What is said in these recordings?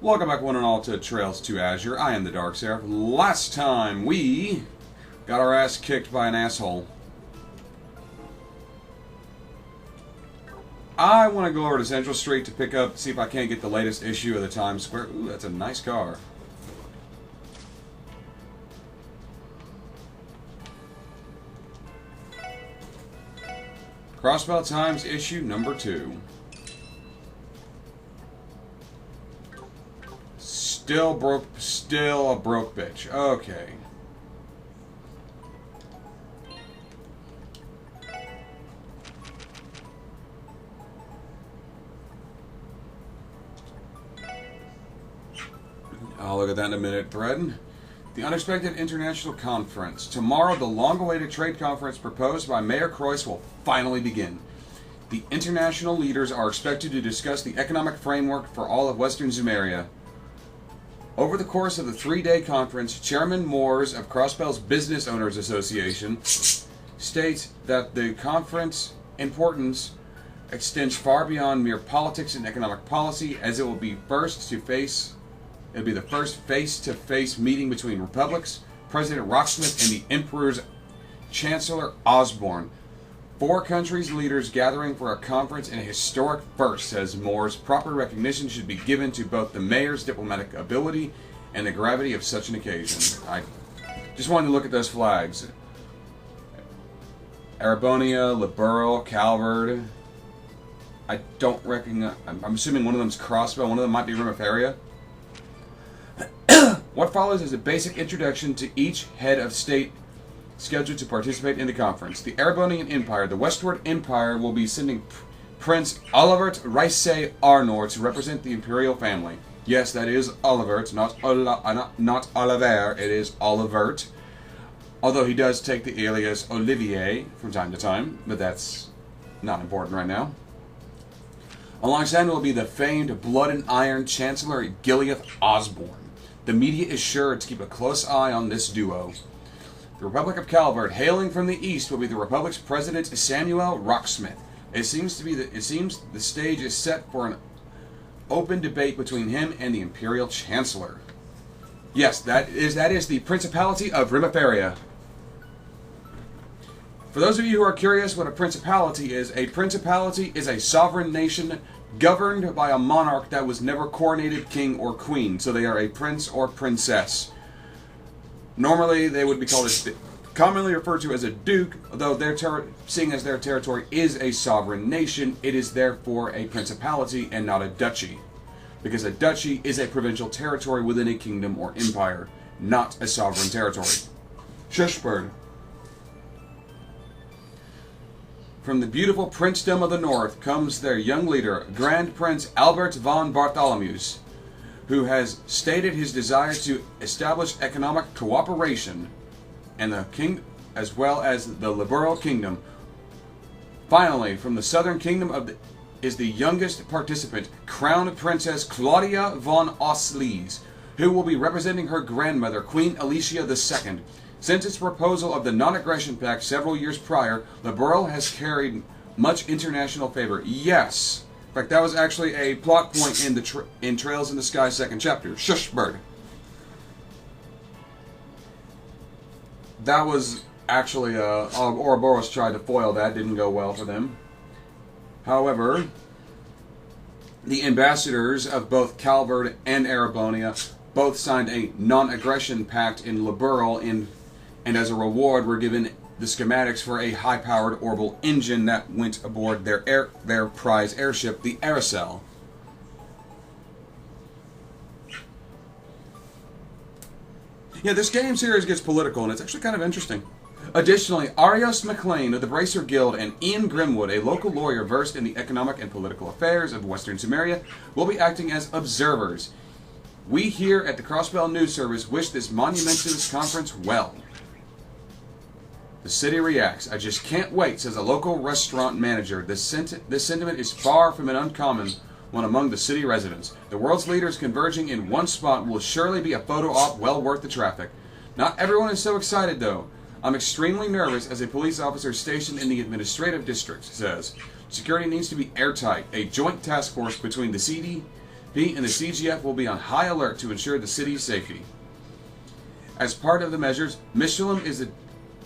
Welcome back one and all to Trails to Azure. I am the TheDarkSeraph. Last time we got our ass kicked by an asshole. I want to go over to Central Street to see if I can't get the latest issue of the Times Square. Ooh, that's a nice car. Crossbell Times issue number 2. Still a broke bitch. Okay. I'll look at that in a minute. Thread. The Unexpected International Conference. Tomorrow, the long-awaited trade conference proposed by Mayor Croyce will finally begin. The international leaders are expected to discuss the economic framework for all of Western Zumeria. Over the course of the 3-day conference, Chairman Moores of Crossbell's Business Owners Association states that the conference importance extends far beyond mere politics and economic policy, as it will be the first face-to-face meeting between Republic's President Rocksmith and the Emperor's Chancellor Osborne. 4 countries' leaders gathering for a conference in a historic first, says Moores. Proper recognition should be given to both the mayor's diplomatic ability and the gravity of such an occasion. I just wanted to look at those flags. Arabonia, Liberal, Calvert. I don't recognize. I'm assuming one of them's Crossbell, one of them might be Rimaferia. What follows is a basic introduction to each head of state scheduled to participate in the conference. The Arabonian Empire, the Westward Empire, will be sending Prince Olivert Rice Arnor to represent the imperial family. Yes, that is Olivert, not Oliver. It is Olivert. Although he does take the alias Olivier from time to time, but that's not important right now. Alongside him will be the famed Blood and Iron Chancellor Gileath Osborne. The media is sure to keep a close eye on this duo. The Republic of Calvert, hailing from the east, will be the Republic's President Samuel Rocksmith. It seems the stage is set for an open debate between him and the Imperial Chancellor. Yes, that is the Principality of Rimaferia. For those of you who are curious what a principality is a sovereign nation governed by a monarch that was never coronated king or queen, so they are a prince or princess. Normally, they would be commonly referred to as a duke, though seeing as their territory is a sovereign nation, it is therefore a principality and not a duchy. Because a duchy is a provincial territory within a kingdom or empire, not a sovereign territory. Shushbird. From the beautiful princedom of the north comes their young leader, Grand Prince Albert von Bartholomeus, who has stated his desire to establish economic cooperation and the king as well as the liberal kingdom. Finally, from the southern kingdom is the youngest participant, Crown Princess Claudia von Oslies, who will be representing her grandmother, Queen Alicia II. Since its proposal of the Non-Aggression Pact several years prior, Liberal has carried much international favor. Yes. In fact, that was actually a plot point in Trails in the Sky 2nd chapter. Shush, bird. That was actually, Ouroboros tried to foil that. Didn't go well for them. However, the ambassadors of both Calvert and Arabonia both signed a non-aggression pact in Liberal, and as a reward were given the schematics for a high-powered orbital engine that went aboard their prize airship, the Aracel. Yeah, this game series gets political, and it's actually kind of interesting. Additionally, Arios MacLean of the Bracer Guild and Ian Grimwood, a local lawyer versed in the economic and political affairs of Western Zumeria, will be acting as observers. We here at the Crossbell News Service wish this monumentous conference well. The city reacts. I just can't wait, says a local restaurant manager. This sentiment is far from an uncommon one among the city residents. The world's leaders converging in one spot will surely be a photo op well worth the traffic. Not everyone is so excited, though. I'm extremely nervous as a police officer stationed in the administrative district, says. Security needs to be airtight. A joint task force between the city, Pete and the CGF will be on high alert to ensure the city's safety. As part of the measures, Michelin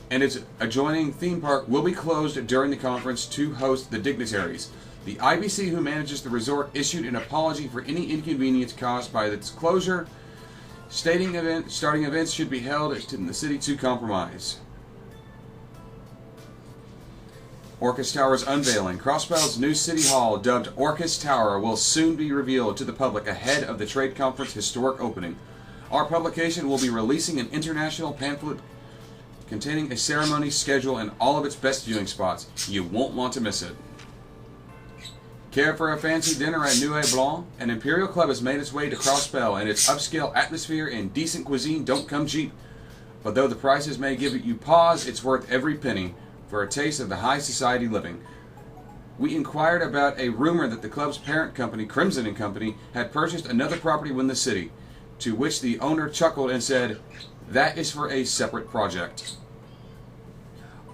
and its adjoining theme park will be closed during the conference to host the dignitaries. The IBC, who manages the resort, issued an apology for any inconvenience caused by its closure, stating starting events should be held in the city to compromise. Orcus Tower's unveiling. Crossbell's new city hall, dubbed Orcus Tower, will soon be revealed to the public ahead of the trade conference historic opening. Our publication will be releasing an international pamphlet containing a ceremony schedule and all of its best viewing spots. You won't want to miss it. Care for a fancy dinner at Nuit Blanc? An Imperial Club has made its way to Crossbell, and its upscale atmosphere and decent cuisine don't come cheap. But though the prices may give you pause, it's worth every penny for a taste of the high society living. We inquired about a rumor that the club's parent company, Crimson & Company, had purchased another property within the city, to which the owner chuckled and said, "That is for a separate project."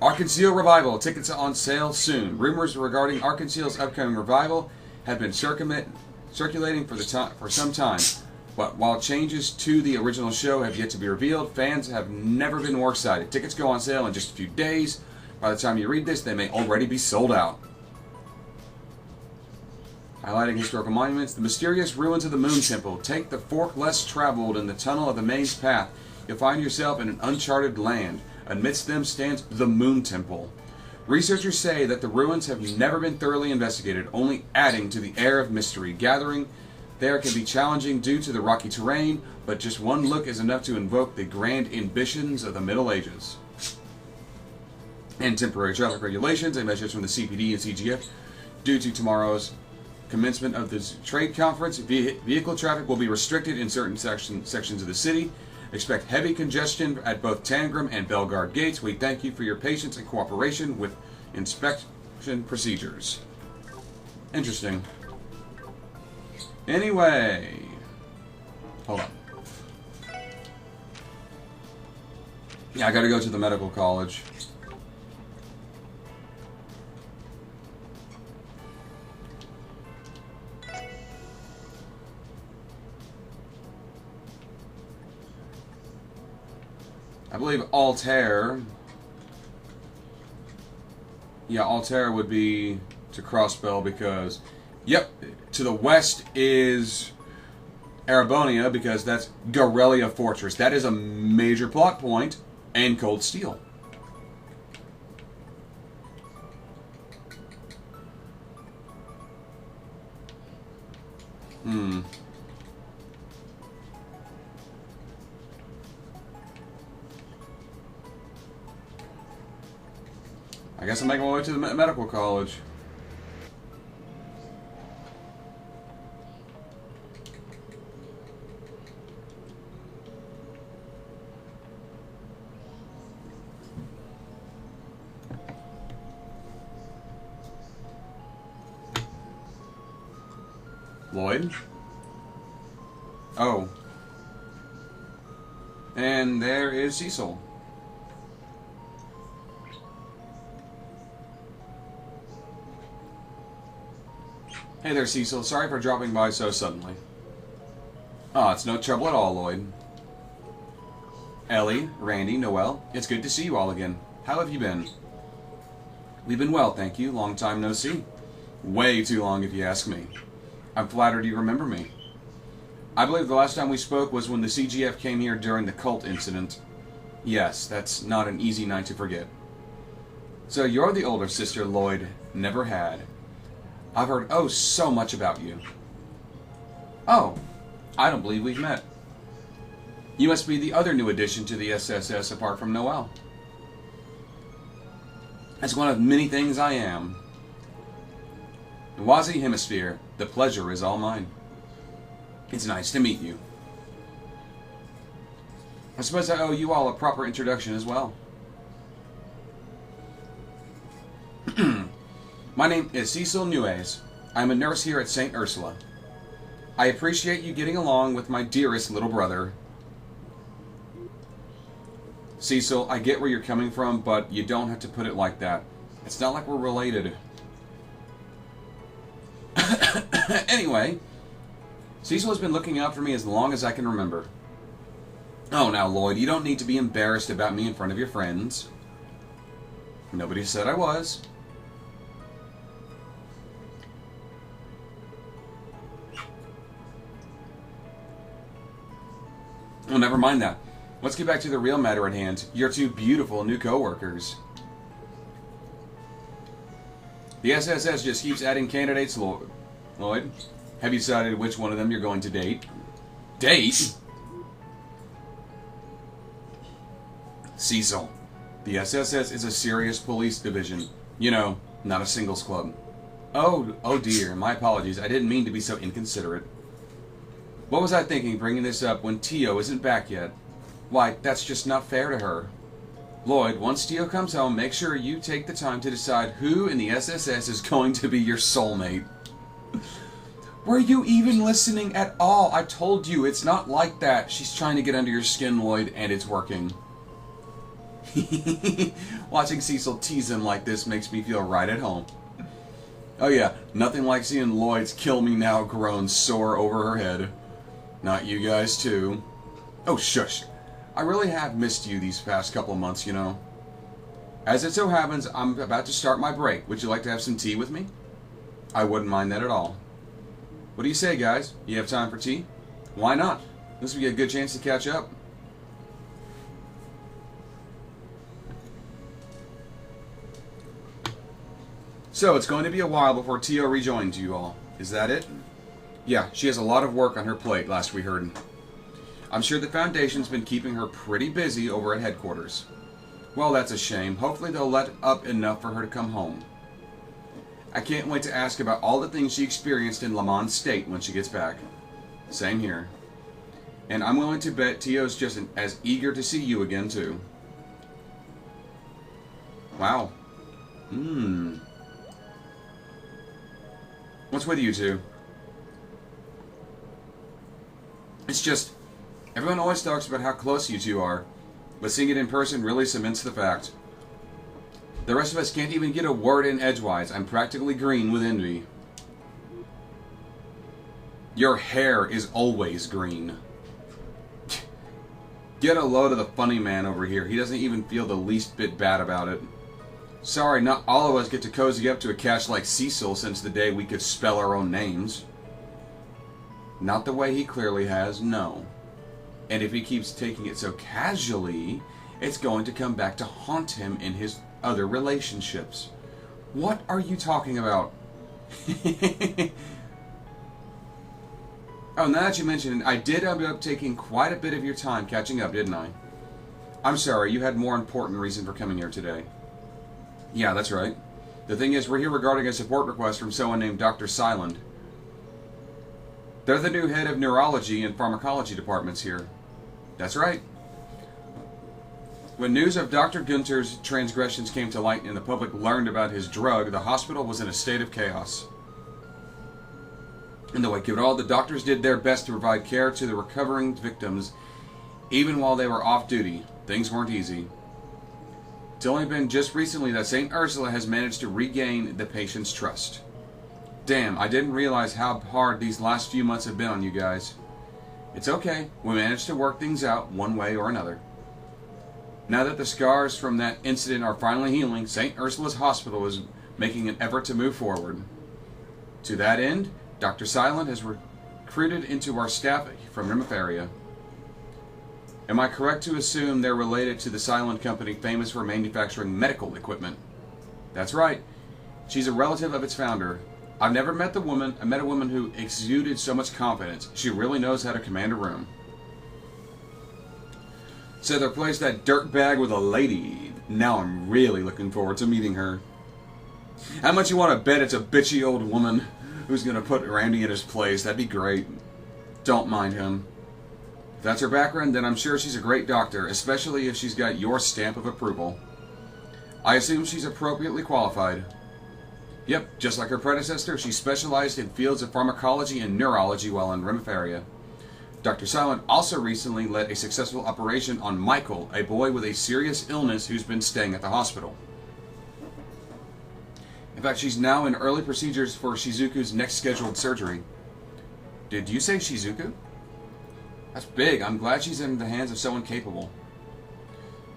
Arkansas Revival. Tickets on sale soon. Rumors regarding Arkansas's upcoming revival have been circulating for some time. But while changes to the original show have yet to be revealed, fans have never been more excited. Tickets go on sale in just a few days. By the time you read this, they may already be sold out. Highlighting historical monuments. The mysterious ruins of the Moon Temple. Take the fork less traveled in the tunnel of the maze path. You'll find yourself in an uncharted land. Amidst them stands the Moon Temple. Researchers say that the ruins have never been thoroughly investigated, only adding to the air of mystery. Gathering there can be challenging due to the rocky terrain, but just one look is enough to invoke the grand ambitions of the Middle Ages. And temporary traffic regulations, a message from the CPD and CGF. Due to tomorrow's commencement of this trade conference, vehicle traffic will be restricted in certain sections of the city. Expect heavy congestion at both Tangram and Bellegarde gates. We thank you for your patience and cooperation with inspection procedures. Interesting. Anyway. Hold on. Yeah, I gotta go to the medical college. I believe Altair. Yeah, Altair would be to Crossbell because, yep, to the west is Arabonia because that's Garelia Fortress. That is a major plot point, and Cold Steel. I guess I'm making my way to the medical college. Lloyd? Oh. And there is Cecil. Hey there, Cecil. Sorry for dropping by so suddenly. Oh, it's no trouble at all, Lloyd. Ellie, Randy, Noel, it's good to see you all again. How have you been? We've been well, thank you. Long time no see. Way too long, if you ask me. I'm flattered you remember me. I believe the last time we spoke was when the CGF came here during the cult incident. Yes, that's not an easy night to forget. So you're the older sister Lloyd never had. I've heard oh so much about you. Oh, I don't believe we've met. You must be the other new addition to the SSS apart from Noel. That's one of many things I am. Wazi Hemisphere, the pleasure is all mine. It's nice to meet you. I suppose I owe you all a proper introduction as well. My name is Cecil Nuez. I'm a nurse here at St. Ursula. I appreciate you getting along with my dearest little brother. Cecil, I get where you're coming from, but you don't have to put it like that. It's not like we're related. Anyway, Cecil has been looking out for me as long as I can remember. Oh, now, Lloyd, you don't need to be embarrassed about me in front of your friends. Nobody said I was. Oh, never mind that. Let's get back to the real matter at hand. Your two beautiful new co-workers. The SSS just keeps adding candidates, Lloyd. Have you decided which one of them you're going to date? Date? Cecil. The SSS is a serious police division. You know, not a singles club. Oh dear, my apologies. I didn't mean to be so inconsiderate. What was I thinking bringing this up when Tio isn't back yet? Why, that's just not fair to her. Lloyd, once Tio comes home, make sure you take the time to decide who in the SSS is going to be your soulmate. Were you even listening at all? I told you, it's not like that. She's trying to get under your skin, Lloyd, and it's working. Watching Cecil tease him like this makes me feel right at home. Oh yeah, nothing like seeing Lloyd's kill me now groan soar over her head. Not you guys too. Oh shush. I really have missed you these past couple of months, you know. As it so happens, I'm about to start my break. Would you like to have some tea with me? I wouldn't mind that at all. What do you say, guys? You have time for tea? Why not? This would be a good chance to catch up. So, it's going to be a while before Tio rejoins you all. Is that it? Yeah, she has a lot of work on her plate, last we heard. I'm sure the Foundation's been keeping her pretty busy over at headquarters. Well, that's a shame. Hopefully they'll let up enough for her to come home. I can't wait to ask about all the things she experienced in Lamont State when she gets back. Same here. And I'm willing to bet Tio's just as eager to see you again, too. Wow. What's with you two? It's just, everyone always talks about how close you two are, but seeing it in person really cements the fact. The rest of us can't even get a word in edgewise. I'm practically green with envy. Your hair is always green. Get a load of the funny man over here. He doesn't even feel the least bit bad about it. Sorry, not all of us get to cozy up to a catch like Cecil since the day we could spell our own names. Not the way he clearly has, no. And if he keeps taking it so casually, it's going to come back to haunt him in his other relationships. What are you talking about? Oh, now that you mention it, I did end up taking quite a bit of your time catching up, didn't I? I'm sorry, you had more important reason for coming here today. Yeah, that's right. The thing is, we're here regarding a support request from someone named Dr. Silent. They're the new head of neurology and pharmacology departments here. That's right. When news of Dr. Gunter's transgressions came to light and the public learned about his drug, the hospital was in a state of chaos. In the wake of it all, the doctors did their best to provide care to the recovering victims, even while they were off duty. Things weren't easy. It's only been just recently that St. Ursula has managed to regain the patient's trust. Damn, I didn't realize how hard these last few months have been on you guys. It's okay, we managed to work things out one way or another. Now that the scars from that incident are finally healing, St. Ursula's Hospital is making an effort to move forward. To that end, Dr. Silent has recruited into our staff from Remifaria. Am I correct to assume they're related to the Silent Company famous for manufacturing medical equipment? That's right. She's a relative of its founder. I've never met the woman. I met a woman who exuded so much confidence. She really knows how to command a room. So they replaced that dirtbag with a lady. Now I'm really looking forward to meeting her. How much you want to bet it's a bitchy old woman who's going to put Randy in his place? That'd be great. Don't mind him. If that's her background, then I'm sure she's a great doctor, especially if she's got your stamp of approval. I assume she's appropriately qualified. Yep, just like her predecessor, she specialized in fields of pharmacology and neurology while in Remifaria. Dr. Silent also recently led a successful operation on Michael, a boy with a serious illness who's been staying at the hospital. In fact, she's now in early procedures for Shizuku's next scheduled surgery. Did you say Shizuku? That's big. I'm glad she's in the hands of someone capable.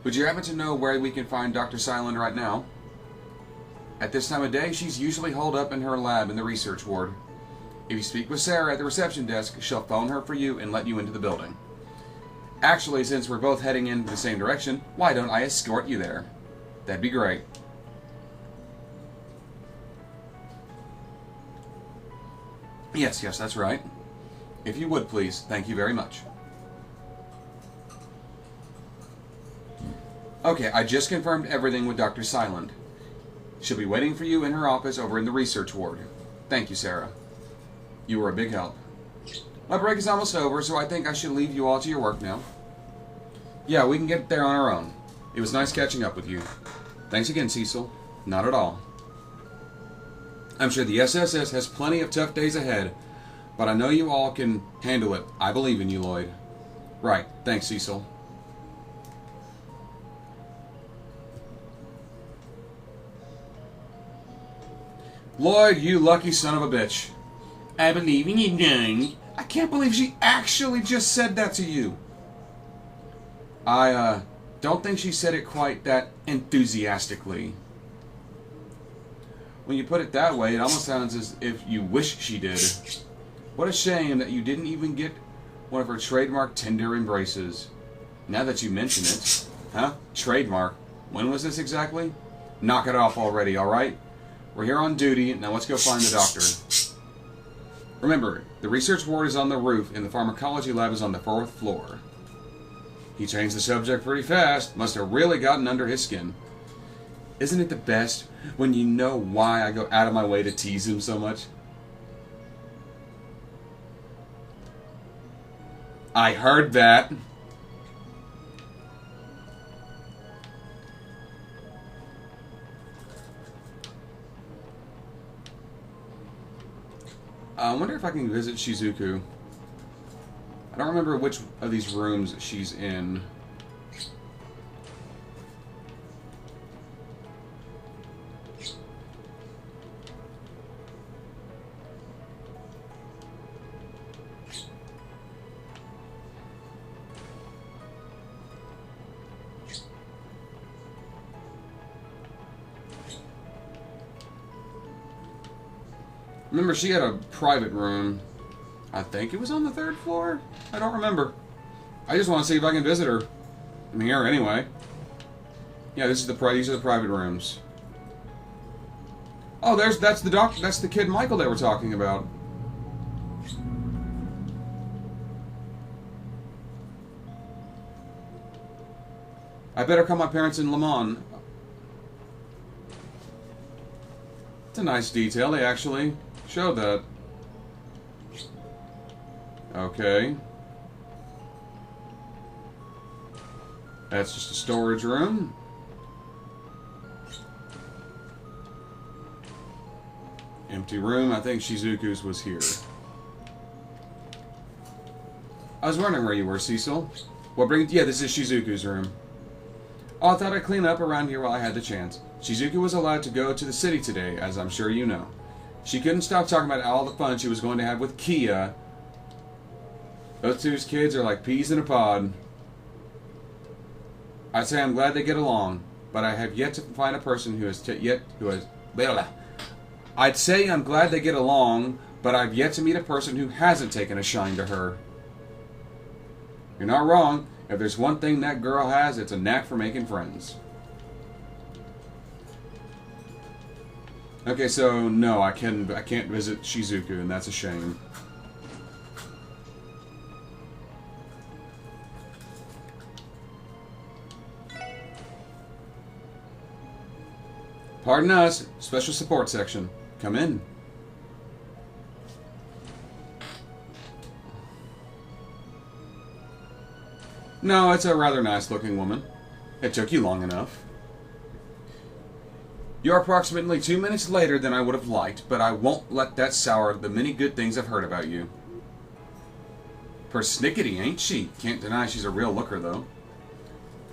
Would you happen to know where we can find Dr. Silent right now? At this time of day, she's usually holed up in her lab in the research ward. If you speak with Sarah at the reception desk, she'll phone her for you and let you into the building. Actually, since we're both heading in the same direction, why don't I escort you there? That'd be great. Yes, that's right. If you would, please. Thank you very much. Okay, I just confirmed everything with Dr. Silent. She'll be waiting for you in her office over in the research ward. Thank you, Sarah. You were a big help. My break is almost over, so I think I should leave you all to your work now. Yeah, we can get there on our own. It was nice catching up with you. Thanks again, Cecil. Not at all. I'm sure the SSS has plenty of tough days ahead, but I know you all can handle it. I believe in you, Lloyd. Right. Thanks, Cecil. Lloyd, you lucky son of a bitch. I believe in you, darling. I can't believe she actually just said that to you. I don't think she said it quite that enthusiastically. When you put it that way, it almost sounds as if you wish she did. What a shame that you didn't even get one of her trademark tender embraces. Now that you mention it. Huh? Trademark? When was this exactly? Knock it off already, alright? We're here on duty, now let's go find the doctor. Remember, the research ward is on the roof and the pharmacology lab is on the 4th floor. He changed the subject pretty fast. Must have really gotten under his skin. Isn't it the best when you know why I go out of my way to tease him so much? I heard that. I wonder if I can visit Shizuku. I don't remember which of these rooms she's in. Remember, she had a private room. I think it was on the 3rd floor? I don't remember. I just want to see if I can visit her. I'm here anyway. Yeah, these are the private rooms. Oh, that's the kid Michael they were talking about. I better call my parents in Le Mans. It's a nice detail. They actually showed that. Okay. That's just a storage room. Empty room. I think Shizuku's was here. I was wondering where you were, Cecil. Yeah, this is Shizuku's room. Oh, I thought I'd clean up around here while I had the chance. Shizuku was allowed to go to the city today, as I'm sure you know. She couldn't stop talking about all the fun she was going to have with Kia. Those two kids are like peas in a pod. I'd say I'm glad they get along, but I have yet to find a person who has I'd say I'm glad they get along, but I've yet to meet a person who hasn't taken a shine to her. You're not wrong. If there's one thing that girl has, it's a knack for making friends. Okay, so no, I can't visit Shizuku, and that's a shame. Pardon us, special support section. Come in. No, it's a rather nice-looking woman. It took you long enough. You're approximately 2 minutes later than I would have liked, but I won't let that sour the many good things I've heard about you. Persnickety, ain't she? Can't deny she's a real looker, though.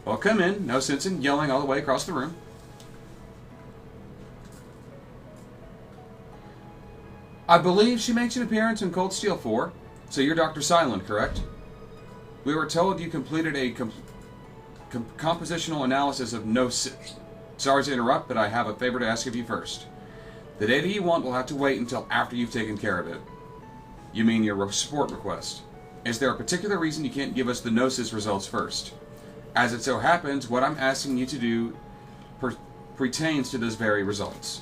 Well, come in. No sense in yelling all the way across the room. I believe she makes an appearance in Cold Steel 4. So you're Dr. Silent, correct? We were told you completed a compositional analysis of NOCIS. Sorry to interrupt, but I have a favor to ask of you first. The data you want will have to wait until after you've taken care of it. You mean your support request. Is there a particular reason you can't give us the NOCIS results first? As it so happens, what I'm asking you to do pertains to those very results.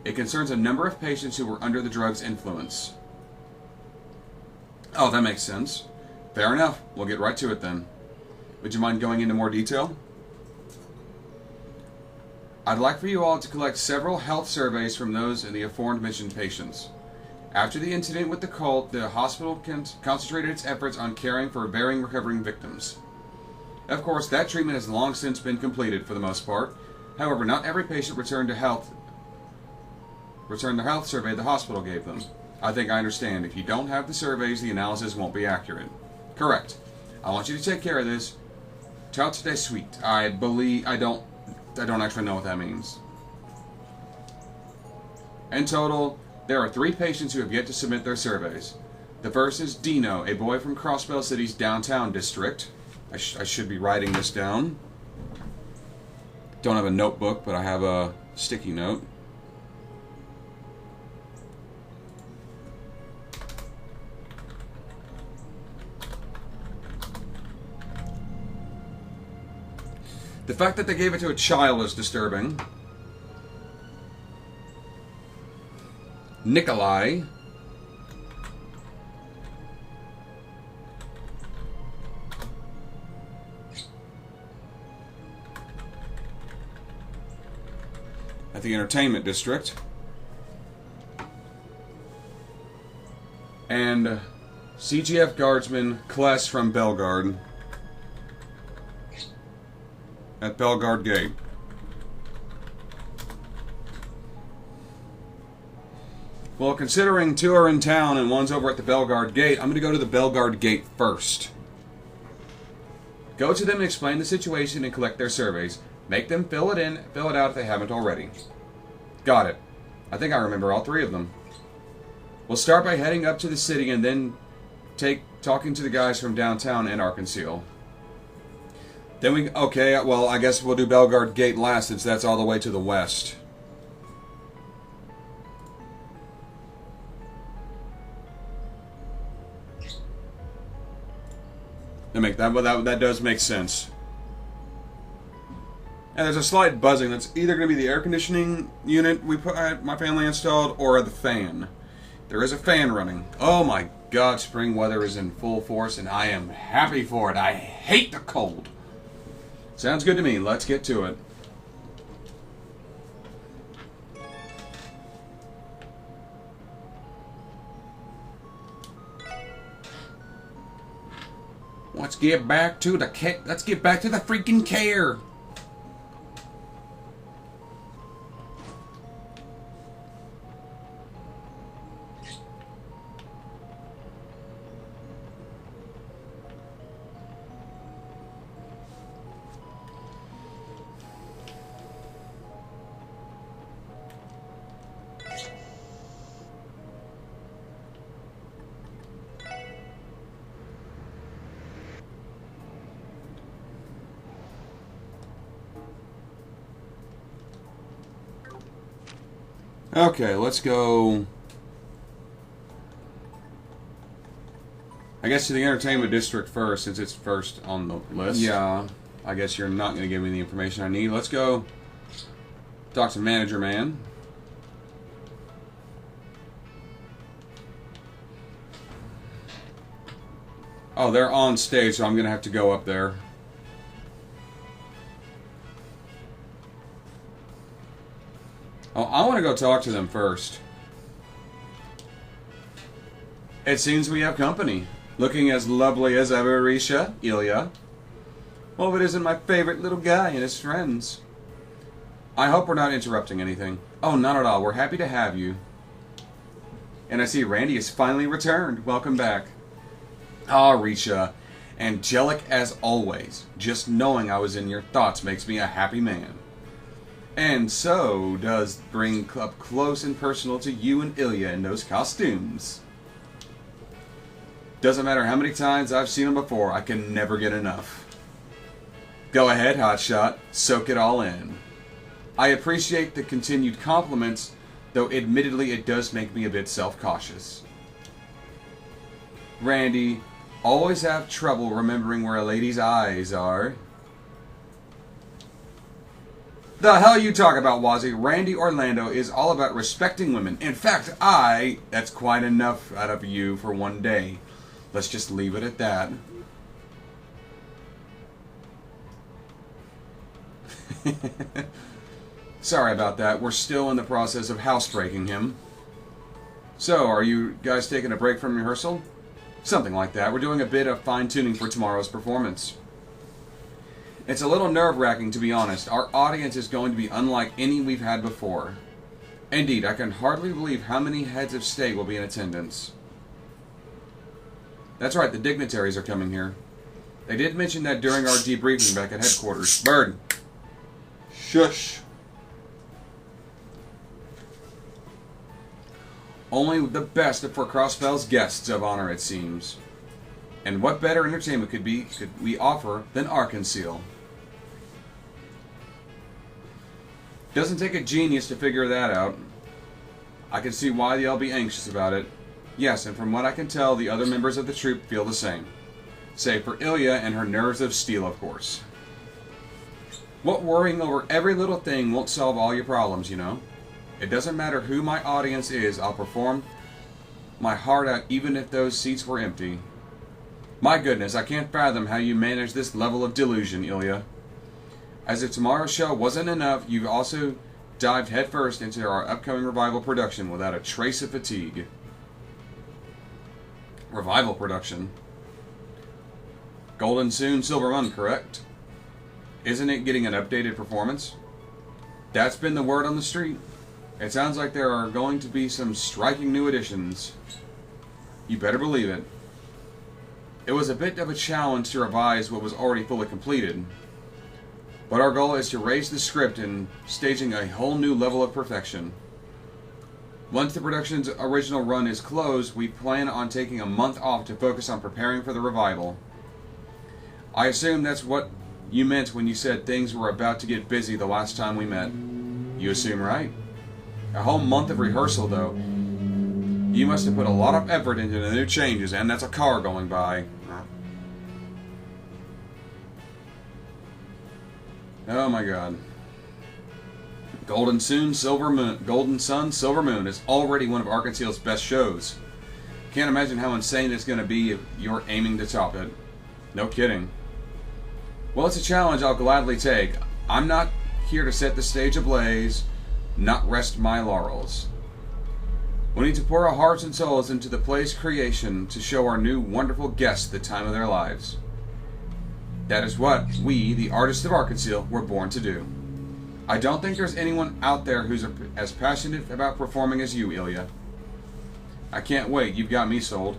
It concerns a number of patients who were under the drug's influence. Oh, that makes sense. Fair enough. We'll get right to it then. Would you mind going into more detail? I'd like for you all to collect several health surveys from those in the aforementioned patients. After the incident with the cult, the hospital concentrated its efforts on caring for varying recovering victims. Of course, that treatment has long since been completed for the most part. However, not every patient returned the health survey the hospital gave them. I think I understand. If you don't have the surveys, the analysis won't be accurate. Correct. I want you to take care of this. Tout de suite. I don't actually know what that means. In total, there are 3 patients who have yet to submit their surveys. The first is Dino, a boy from Crossbell City's downtown district. I should be writing this down. Don't have a notebook, but I have a sticky note. The fact that they gave it to a child is disturbing. Nikolai. At the entertainment district. And CGF guardsman Kless from Bellegarde. At Bellegarde Gate. Well, considering 2 are in town and 1's over at the Bellegarde Gate, I'm going to go to the Bellegarde Gate first. Go to them and explain the situation and collect their surveys. Make them fill it out if they haven't already. Got it. I think I remember all 3 of them. We'll start by heading up to the city and then talking to the guys from downtown and Arkansas. Then okay, well, I guess we'll do Bellegarde Gate last since that's all the way to the west. That does make sense. And there's a slight buzzing. That's either going to be the air conditioning unit my family installed or the fan. There is a fan running. Oh my God, spring weather is in full force and I am happy for it. I hate the cold. Sounds good to me. Let's get to it. Let's get back to the freaking care. Okay, let's go, I guess, to the entertainment district first, since it's first on the list. Yeah, I guess you're not going to give me the information I need. Let's go talk to Manager Man. Oh, they're on stage, so I'm going to have to go up there. Oh, I want to go talk to them first. It seems we have company. Looking as lovely as ever, Risha, Ilya. Well, if it isn't my favorite little guy and his friends. I hope we're not interrupting anything. Oh, not at all. We're happy to have you. And I see Randy has finally returned. Welcome back. Ah, Risha. Angelic as always. Just knowing I was in your thoughts makes me a happy man. And so does bring up close and personal to you and Ilya in those costumes. Doesn't matter how many times I've seen him before, I can never get enough. Go ahead, hotshot. Soak it all in. I appreciate the continued compliments, though admittedly it does make me a bit self-cautious. Randy, always have trouble remembering where a lady's eyes are. The hell you talk about, Wazzy? Randy Orlando is all about respecting women. In fact, that's quite enough out of you for one day. Let's just leave it at that. Sorry about that. We're still in the process of housebreaking him. So, are you guys taking a break from rehearsal? Something like that. We're doing a bit of fine-tuning for tomorrow's performance. It's a little nerve-wracking, to be honest. Our audience is going to be unlike any we've had before. Indeed, I can hardly believe how many heads of state will be in attendance. That's right, the dignitaries are coming here. They did mention that during our debriefing back at headquarters. Bird! Shush! Only the best for Crossbell's guests of honor, it seems. And what better entertainment could we offer than Arkansas? Doesn't take a genius to figure that out. I can see why they'll be anxious about it. Yes, and from what I can tell, the other members of the troupe feel the same. Save for Ilya and her nerves of steel, of course. What worrying over every little thing won't solve all your problems, you know? It doesn't matter who my audience is, I'll perform my heart out even if those seats were empty. My goodness, I can't fathom how you manage this level of delusion, Ilya. As if tomorrow's show wasn't enough, you've also dived headfirst into our upcoming revival production without a trace of fatigue. Revival production? Golden Soon, Silver Moon, correct? Isn't it getting an updated performance? That's been the word on the street. It sounds like there are going to be some striking new additions. You better believe it. It was a bit of a challenge to revise what was already fully completed, but our goal is to raise the script and staging a whole new level of perfection. Once the production's original run is closed, we plan on taking a month off to focus on preparing for the revival. I assume that's what you meant when you said things were about to get busy the last time we met. You assume right. A whole month of rehearsal, though. You must have put a lot of effort into the new changes, and that's a car going by. Oh my god. Golden Sun, Silver Moon is already one of Arkansas's best shows. Can't imagine how insane it's going to be if you're aiming to top it. No kidding. Well, it's a challenge I'll gladly take. I'm not here to set the stage ablaze, not rest my laurels. We need to pour our hearts and souls into the play's creation to show our new wonderful guests the time of their lives. That is what we, the artists of Arkansas, were born to do. I don't think there's anyone out there who's as passionate about performing as you, Ilya. I can't wait, you've got me sold.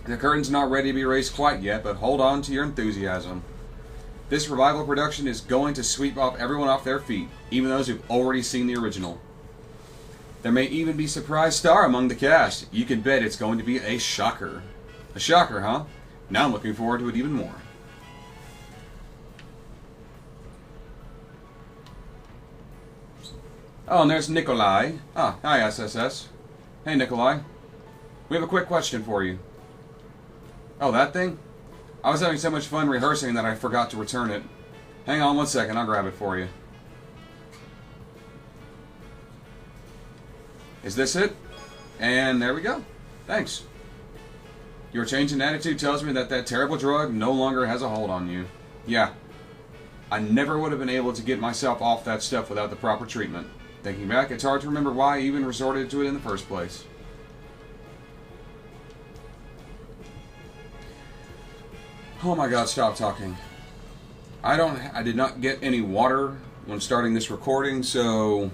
The curtain's not ready to be raised quite yet, but hold on to your enthusiasm. This revival production is going to sweep everyone off their feet, even those who've already seen the original. There may even be a surprise star among the cast. You can bet it's going to be a shocker. A shocker, huh? Now I'm looking forward to it even more. Oh, and there's Nikolai. Ah, hi, SSS. Hey, Nikolai. We have a quick question for you. Oh, that thing? I was having so much fun rehearsing that I forgot to return it. Hang on one second, I'll grab it for you. Is this it? And there we go. Thanks. Your change in attitude tells me that terrible drug no longer has a hold on you. Yeah. I never would have been able to get myself off that stuff without the proper treatment. Thinking back, it's hard to remember why I even resorted to it in the first place. Oh my god, stop talking. I did not get any water when starting this recording, so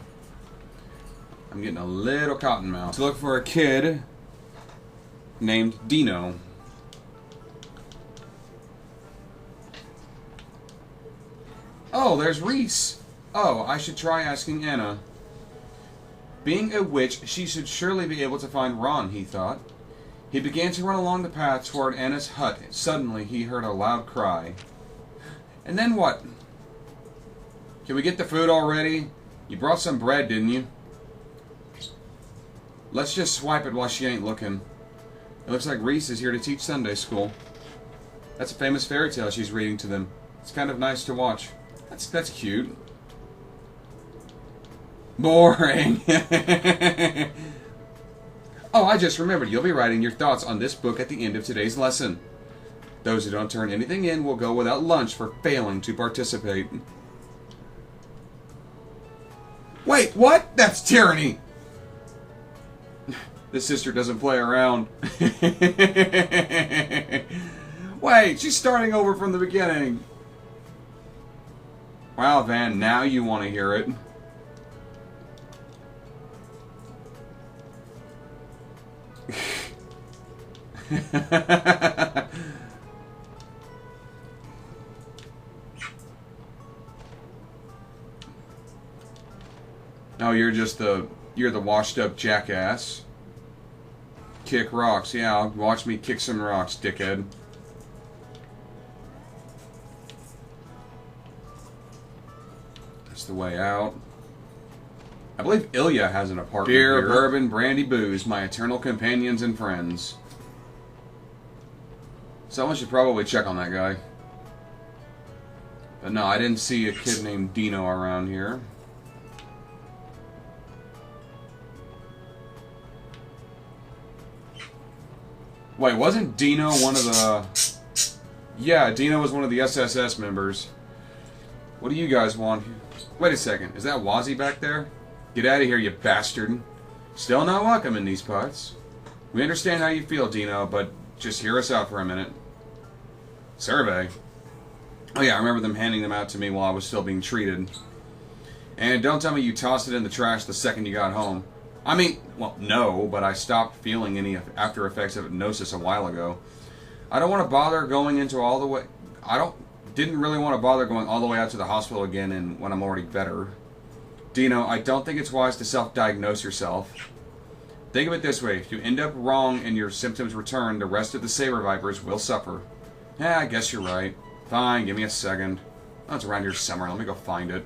I'm getting a little cotton mouth. To look for a kid named Dino. Oh, there's Reese. Oh, I should try asking Anna. Being a witch, she should surely be able to find Ron, he thought. He began to run along the path toward Anna's hut. Suddenly, he heard a loud cry. And then what? Can we get the food already? You brought some bread, didn't you? Let's just swipe it while she ain't looking. It looks like Reese is here to teach Sunday school. That's a famous fairy tale she's reading to them. It's kind of nice to watch. That's cute. Boring. Oh, I just remembered. You'll be writing your thoughts on this book at the end of today's lesson. Those who don't turn anything in will go without lunch for failing to participate. Wait, what? That's tyranny! This sister doesn't play around. Wait, she's starting over from the beginning. Wow, Van, now you want to hear it. Oh, you're the washed up jackass. Kick rocks. Yeah, watch me kick some rocks, dickhead. That's the way out. I believe Ilya has an apartment here. Beer, bourbon, brandy, booze, my eternal companions and friends. Someone should probably check on that guy. But no, I didn't see a kid named Dino around here. Wait, wasn't Dino one of the... Yeah, Dino was one of the SSS members. What do you guys want? Wait a second, is that Wazzy back there? Get out of here, you bastard. Still not welcome in these parts. We understand how you feel, Dino, but just hear us out for a minute. Survey. Oh yeah, I remember them handing them out to me while I was still being treated. And don't tell me you tossed it in the trash the second you got home. I mean, well, no, but I stopped feeling any after effects of hypnosis a while ago. I don't want to bother going into all the way... Didn't really want to bother going all the way out to the hospital again and when I'm already better. Dino, I don't think it's wise to self-diagnose yourself. Think of it this way. If you end up wrong and your symptoms return, the rest of the Saber Vipers will suffer. Yeah, I guess you're right. Fine, give me a second. Oh, it's around here somewhere. Let me go find it.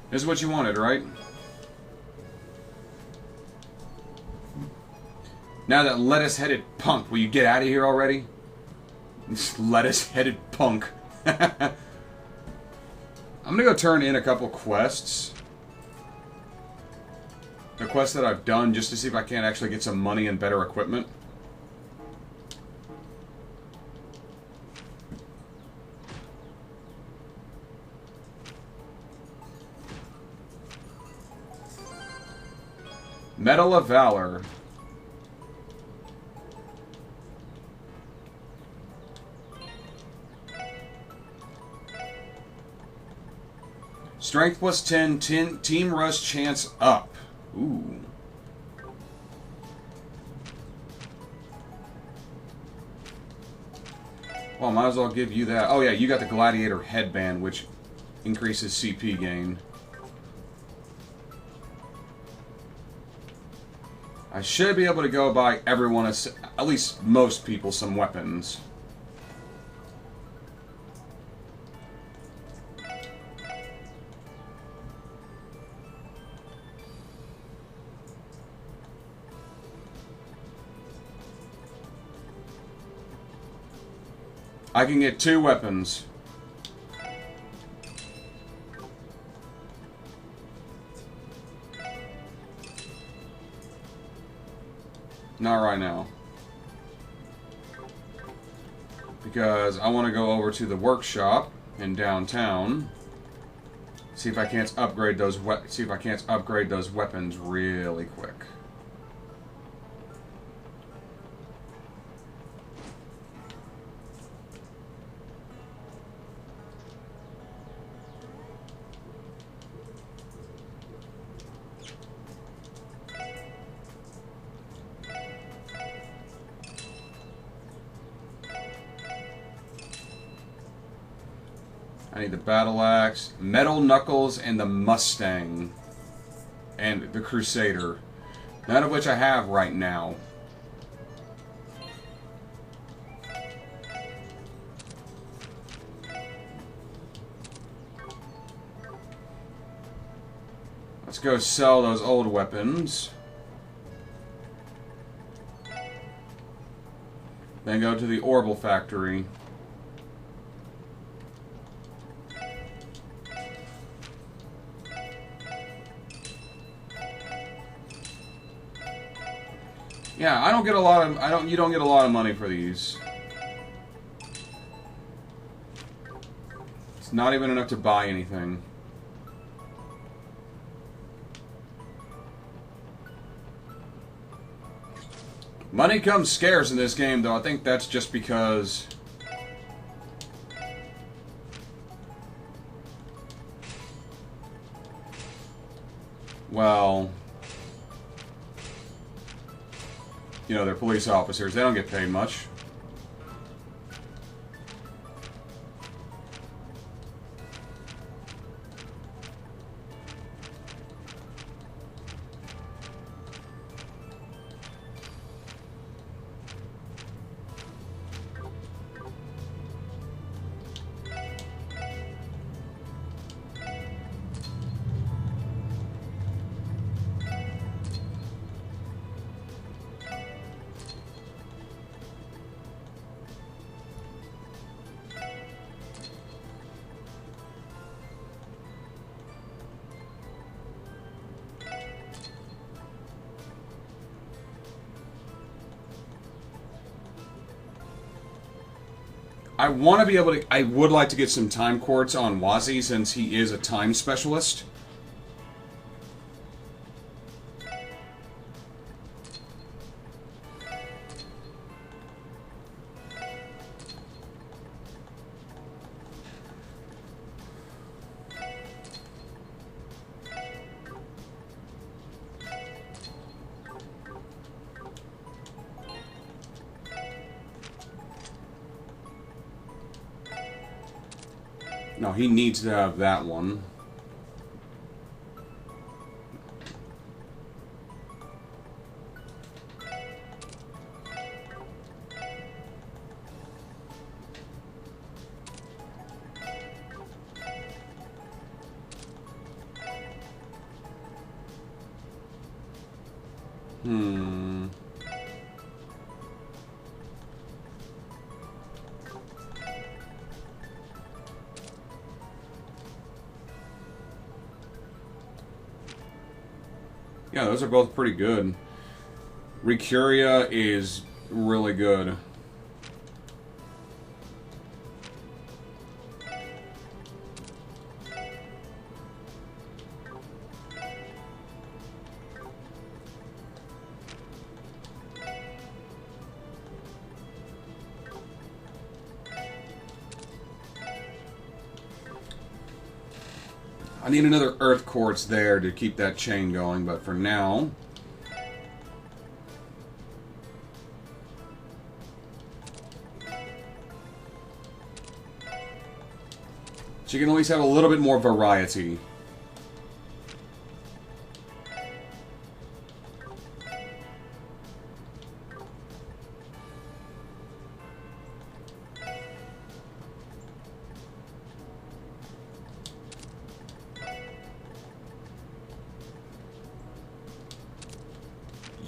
This is what you wanted, right? Now that lettuce-headed punk, will you get out of here already? Lettuce-headed punk. I'm gonna go turn in a couple quests. The quests that I've done, just to see if I can't actually get some money and better equipment. Medal of Valor. Strength plus 10, team rush chance up. Ooh. Well, might as well give you that. Oh yeah, you got the Gladiator headband, which increases CP gain. I should be able to go buy everyone, at least most people, some weapons. I can get 2 weapons. Not right now. Because I want to go over to the workshop in downtown. See if I can't upgrade those weapons really quick. I need the battle axe, metal knuckles, and the Mustang. And the Crusader. None of which I have right now. Let's go sell those old weapons. Then go to the Orbital Factory. Yeah, I don't get a lot of you don't get a lot of money for these. It's not even enough to buy anything. Money comes scarce in this game, though. I think that's just because... well... you know, they're police officers. They don't get paid much. I want to be able to... I would like to get some time quartz on Wazi since he is a time specialist. No, he needs to have that one. Yeah, those are both pretty good. Recuria is really good. I need another earth quartz there to keep that chain going, but for now... so you can at least have a little bit more variety.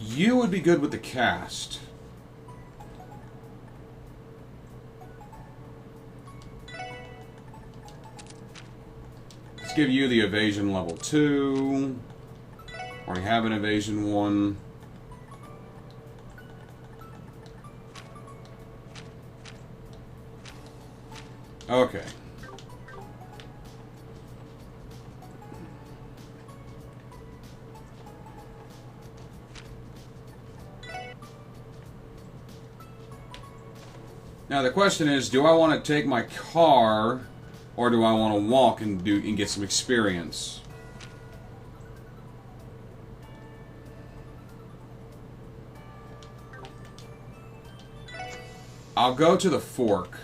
You would be good with the cast. Let's give you the evasion level 2. Already have an evasion 1. Okay. Now the question is, do I want to take my car, or do I want to walk and get some experience? I'll go to the fork.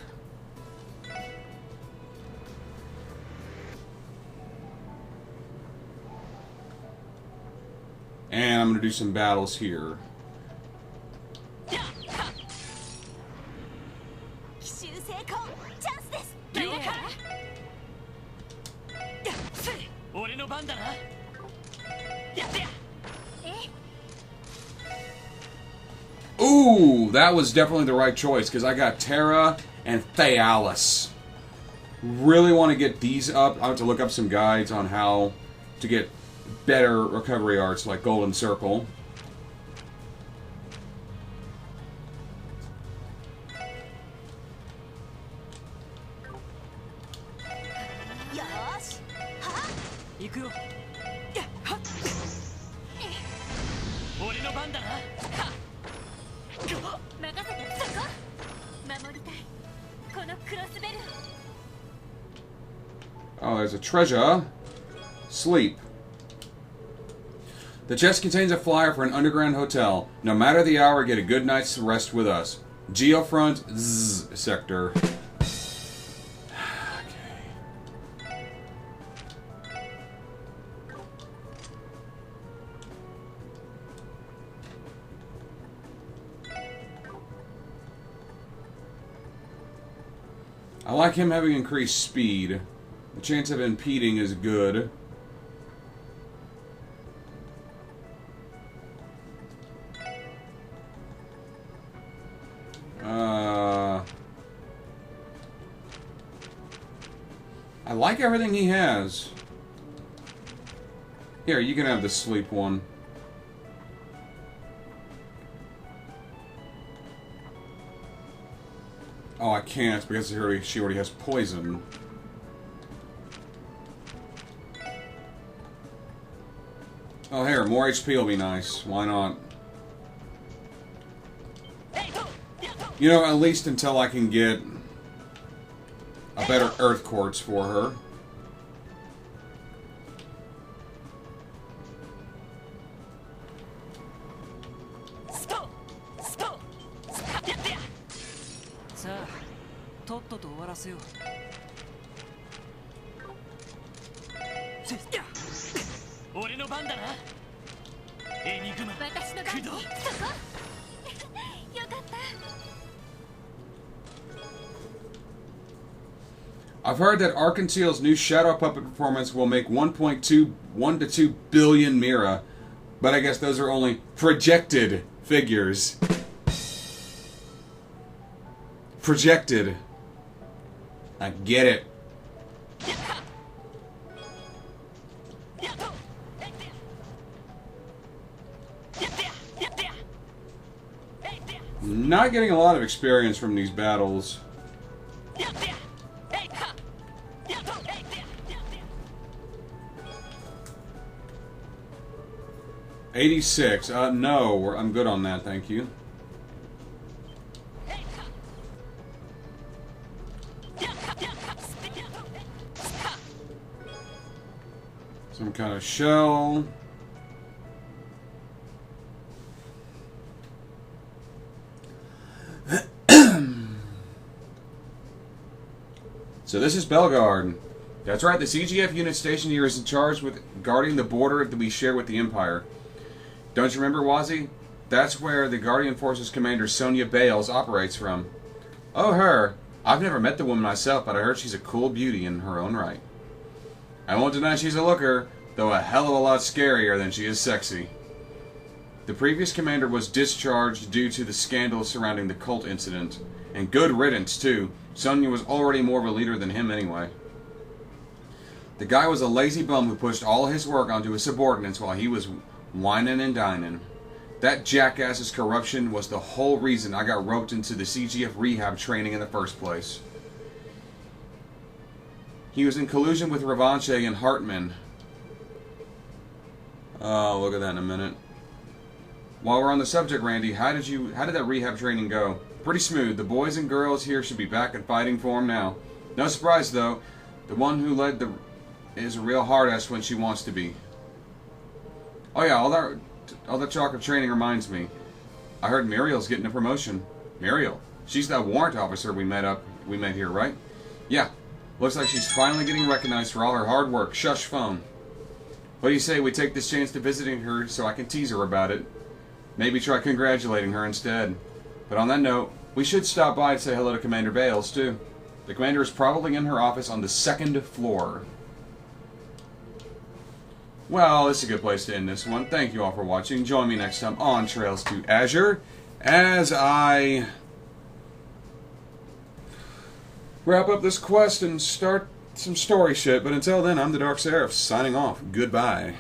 And I'm going to do some battles here. Ooh, that was definitely the right choice, because I got Terra and Thales. Really want to get these up. I have to look up some guides on how to get better recovery arts, like Golden Circle. Oh, there's a treasure. Sleep. The chest contains a flyer for an underground hotel. No matter the hour, get a good night's rest with us. Geofront Zzz sector. Okay. I like him having increased speed. The chance of impeding is good. I like everything he has. Here, you can have the sleep one. Oh, I can't because she already has poison. Oh, here, more HP will be nice. Why not? You know, at least until I can get a better Earth Quartz for her. I've heard that Arkantiel's new Shadow Puppet performance will make 1 to 2 billion Mira, but I guess those are only projected figures. Projected. I get it. Not getting a lot of experience from these battles. $86. No, I'm good on that, thank you. Some kind of shell. So this is Belgard. That's right, the CGF unit stationed here is in charge with guarding the border that we share with the Empire. Don't you remember, Wazi? That's where the Guardian Forces Commander Sonya Bales operates from. Oh, her. I've never met the woman myself, but I heard she's a cool beauty in her own right. I won't deny she's a looker, though a hell of a lot scarier than she is sexy. The previous commander was discharged due to the scandal surrounding the cult incident. And good riddance, too. Sonya was already more of a leader than him anyway. The guy was a lazy bum who pushed all his work onto his subordinates while he was whining and dining. That jackass's corruption was the whole reason I got roped into the CGF rehab training in the first place. He was in collusion with Revanche and Hartman. Oh, look at that in a minute. While we're on the subject, Randy, how did that rehab training go? Pretty smooth. The boys and girls here should be back in fighting form now. No surprise, though. The one who led is a real hard-ass when she wants to be. Oh yeah, all that talk of training reminds me. I heard Muriel's getting a promotion. Muriel? She's that warrant officer we met here, right? Yeah. Looks like she's finally getting recognized for all her hard work. Shush phone. What do you say we take this chance to visiting her so I can tease her about it? Maybe try congratulating her instead. But on that note, we should stop by and say hello to Commander Bales, too. The commander is probably in her office on the 2nd floor. Well, this is a good place to end this one. Thank you all for watching. Join me next time on Trails to Azure as I wrap up this quest and start some story shit. But until then, I'm the TheDarkSeraph, signing off. Goodbye.